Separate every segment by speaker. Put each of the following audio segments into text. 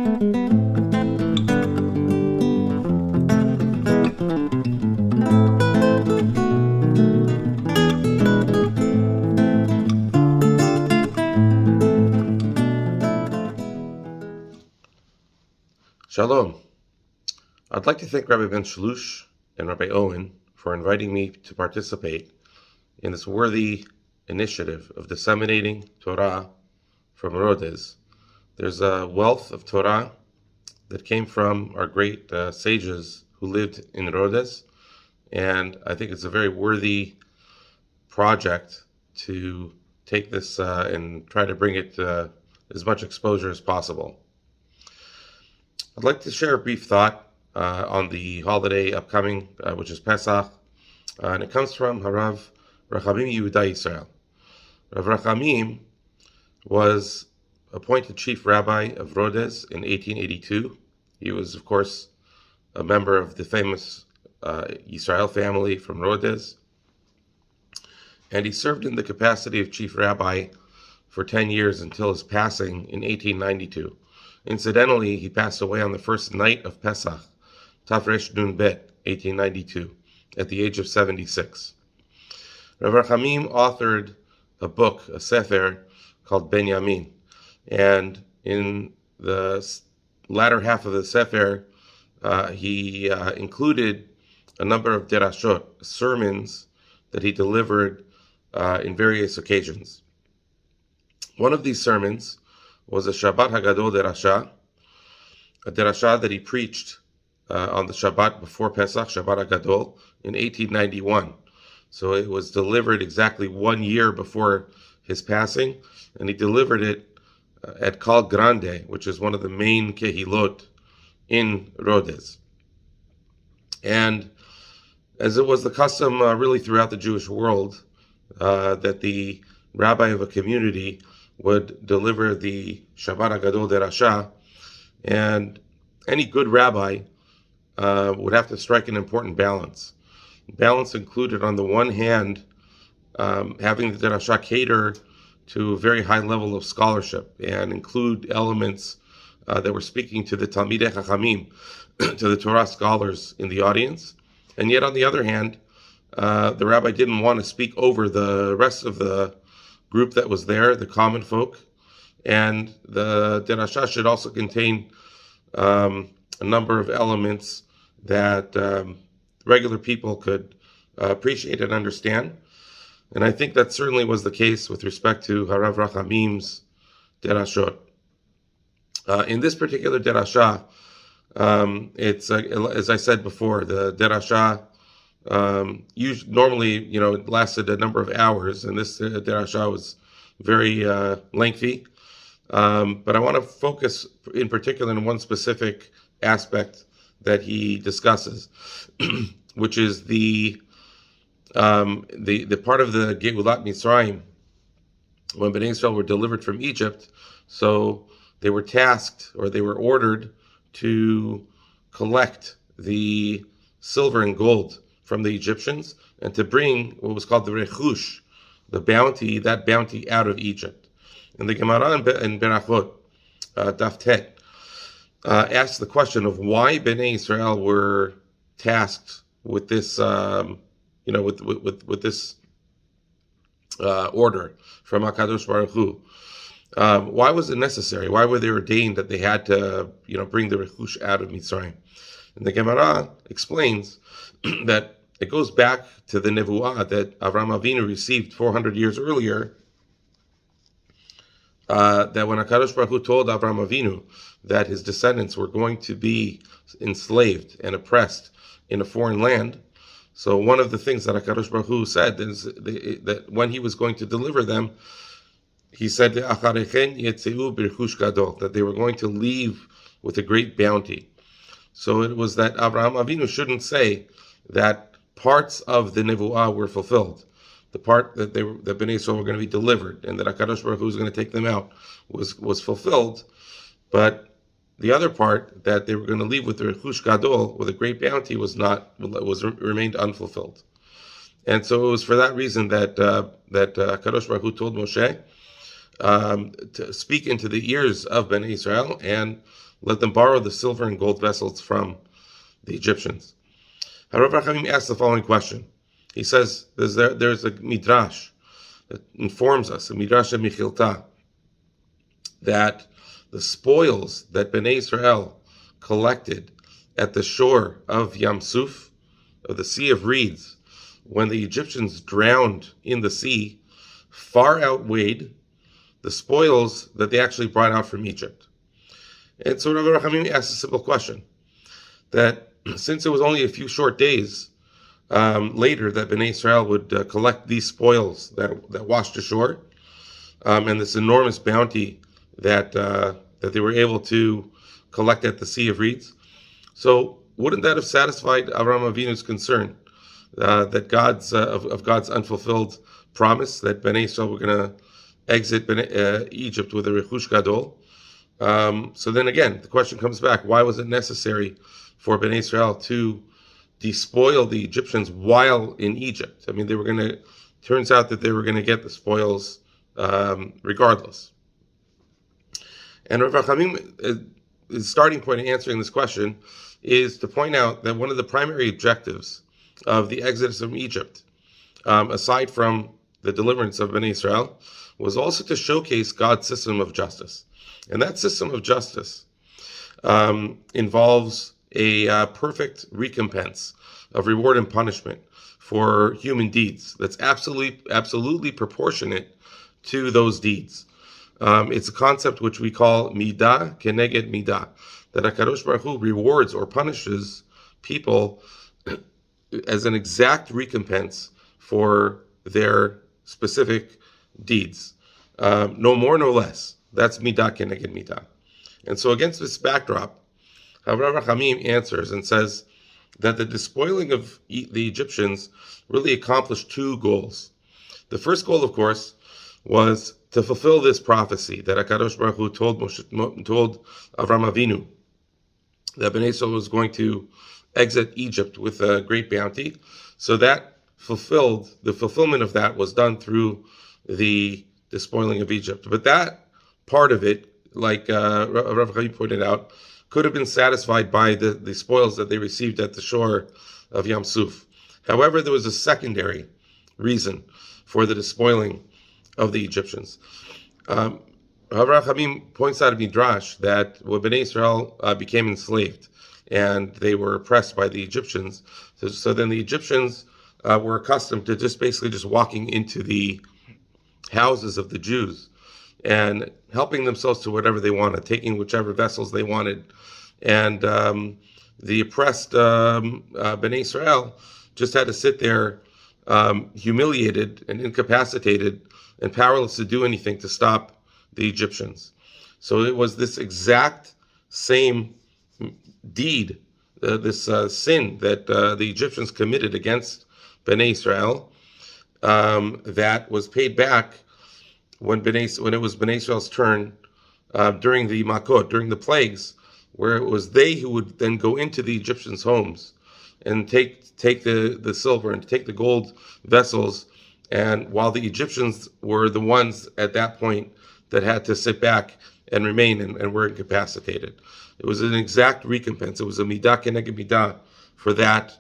Speaker 1: Shalom. I'd like to thank Rabbi Ben Shlush and Rabbi Owen for inviting me to participate in this worthy initiative of disseminating Torah from Rhodes. There's a wealth of Torah that came from our great sages who lived in Rhodes, and I think it's a very worthy project to take this and try to bring it as much exposure as possible. I'd like to share a brief thought on the holiday upcoming, which is Pesach, and it comes from Rabbi Rahamim Yeuda Yisrael. Rabbi Rahamim was appointed chief rabbi of Rhodes in 1882. He was, of course, a member of the famous Yisrael family from Rhodes, and he served in the capacity of chief rabbi for 10 years until his passing in 1892. Incidentally, he passed away on the first night of Pesach, Tafresh Nun Bet, 1892, at the age of 76. Rabbi Rahamim authored a book, a sefer, called Benyamin, and in the latter half of the sefer, he included a number of derashot, sermons that he delivered in various occasions. One of these sermons was a Shabbat Hagadol derasha, a derasha that he preached on the Shabbat before Pesach, Shabbat Hagadol, in 1891. So it was delivered exactly 1 year before his passing, and he delivered it at Kal Grande, which is one of the main kehilot in Rhodes. And as it was the custom really throughout the Jewish world, that the rabbi of a community would deliver the Shabbat Hagadol derasha, and any good rabbi would have to strike an important balance. Balance included, on the one hand, having the derasha cater to a very high level of scholarship and include elements that were speaking to the Talmidei Chachamim, to the Torah scholars in the audience. And yet, on the other hand, the rabbi didn't want to speak over the rest of the group that was there, the common folk, and the derasha should also contain a number of elements that regular people could appreciate and understand. And I think that certainly was the case with respect to Harav Rahamim's derashot. In this particular derasha, it's as I said before, the derasha normally, it lasted a number of hours, and this derasha was very lengthy. But I want to focus in particular on one specific aspect that he discusses, which is the part of the Geulat Mitzrayim when Bnei Israel were delivered from Egypt. So they were tasked, or they were ordered to collect the silver and gold from the Egyptians and to bring what was called the rechush, the bounty, that bounty out of Egypt. And the Gemara in Berachot, Daf Tet, asks the question of why Bnei Israel were tasked with this, with this order from HaKadosh Baruch Hu. Why was it necessary? Why were they ordained that they had to, bring the rechush out of Mitzrayim? And the Gemara explains that it goes back to the nevuah that Avraham Avinu received 400 years earlier, that when HaKadosh Baruch Hu told Avraham Avinu that his descendants were going to be enslaved and oppressed in a foreign land. So one of the things that HaKadosh Baruch Hu said is that when he was going to deliver them, he said that they were going to leave with a great bounty. So it was that Avraham Avinu shouldn't say that parts of the nevuah were fulfilled. The part that that Bnei Israel were going to be delivered and that HaKadosh Baruch Hu was going to take them out was fulfilled, but the other part that they were going to leave with the rechush gadol, with a great bounty, remained unfulfilled. And so it was for that reason that HaKadosh Baruch Hu told Moshe to speak into the ears of Bnei Israel and let them borrow the silver and gold vessels from the Egyptians. Rabbi Rahamim asks the following question. He says, there's a midrash that informs us, a midrash of Michilta, that the spoils that Bnei Israel collected at the shore of Yam Suf, of the Sea of Reeds, when the Egyptians drowned in the sea, far outweighed the spoils that they actually brought out from Egypt. And so Rabbi Rahamim asks a simple question, that since it was only a few short days later that Bnei Israel would collect these spoils that washed ashore, and this enormous bounty that they were able to collect at the Sea of Reeds, so wouldn't that have satisfied Avraham Avinu's concern that God's unfulfilled promise that Bnei Israel were going to exit Egypt with a rechush gadol? So then again, the question comes back: why was it necessary for Bnei Israel to despoil the Egyptians while in Egypt? I mean, turns out that they were going to get the spoils regardless. And Rabbi Rahamim, his starting point in answering this question is to point out that one of the primary objectives of the exodus from Egypt, aside from the deliverance of Bnei Israel, was also to showcase God's system of justice. And that system of justice involves a perfect recompense of reward and punishment for human deeds that's absolutely proportionate to those deeds. It's a concept which we call midah keneged midah, that HaKadosh Baruch Hu rewards or punishes people as an exact recompense for their specific deeds. No more, no less. That's midah keneged midah. And so against this backdrop, Rabbi Rahamim answers and says that the despoiling of the Egyptians really accomplished two goals. The first goal, of course, was to fulfill this prophecy that HaKadosh Baruch Hu told Avraham Avinu that Bnei Israel was going to exit Egypt with a great bounty. So that the fulfillment of that was done through the despoiling of Egypt. But that part of it, like Rav Chaim pointed out, could have been satisfied by the spoils that they received at the shore of Yam Suf. However, there was a secondary reason for the despoiling of the Egyptians. Rav Rahamim points out in Midrash that when Bnei Israel became enslaved and they were oppressed by the Egyptians, so then the Egyptians were accustomed to basically just walking into the houses of the Jews and helping themselves to whatever they wanted, taking whichever vessels they wanted. And the oppressed Bnei Israel just had to sit there humiliated and incapacitated and powerless to do anything to stop the Egyptians. So it was this exact same deed, this sin that the Egyptians committed against Bnei Israel, that was paid back when it was Bnei Israel's turn during the Makot, during the plagues, where it was they who would then go into the Egyptians' homes and take the silver and take the gold vessels, and while the Egyptians were the ones at that point that had to sit back and remain and were incapacitated. It was an exact recompense. It was a midah keneged midah for that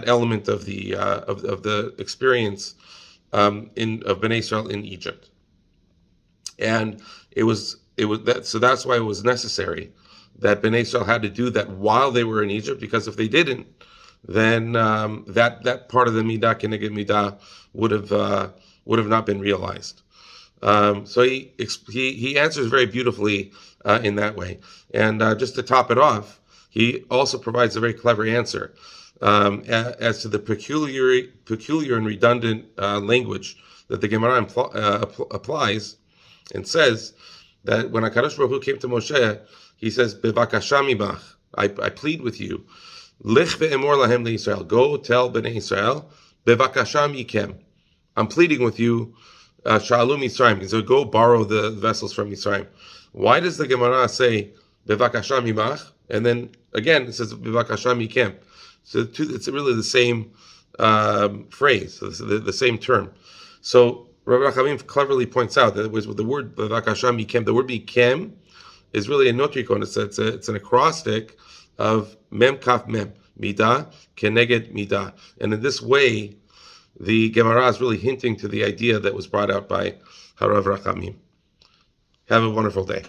Speaker 1: element of the experience of Bnei Israel in Egypt. And it was that. So that's why it was necessary that Bnei Israel had to do that while they were in Egypt, because if they didn't, then that part of the midah keneged midah would have not been realized. So he answers very beautifully in that way. And just to top it off, he also provides a very clever answer as to the peculiar and redundant language that the Gemara applies, and says that when HaKadosh Baruch Hu came to Moshe, he says, "Bevakasha mimach, I plead with you, lich ve'emor lahem leYisrael, go tell Bnei Israel, bevakasha mikem, I'm pleading with you, sha'alu Mitzrayim, so go borrow the vessels from Mitzrayim." Why does the Gemara say bevakasha mimach, and then again it says bevakasha mikem? So it's really the same phrase, the same term. So Rabbi Rahamim cleverly points out that it was with the word bevakasha mikem, the word mikem is really a notricon. It's an acrostic of mem kaf mem, midah keneged midah. And in this way, the Gemara is really hinting to the idea that was brought out by Harav Rahamim. Have a wonderful day.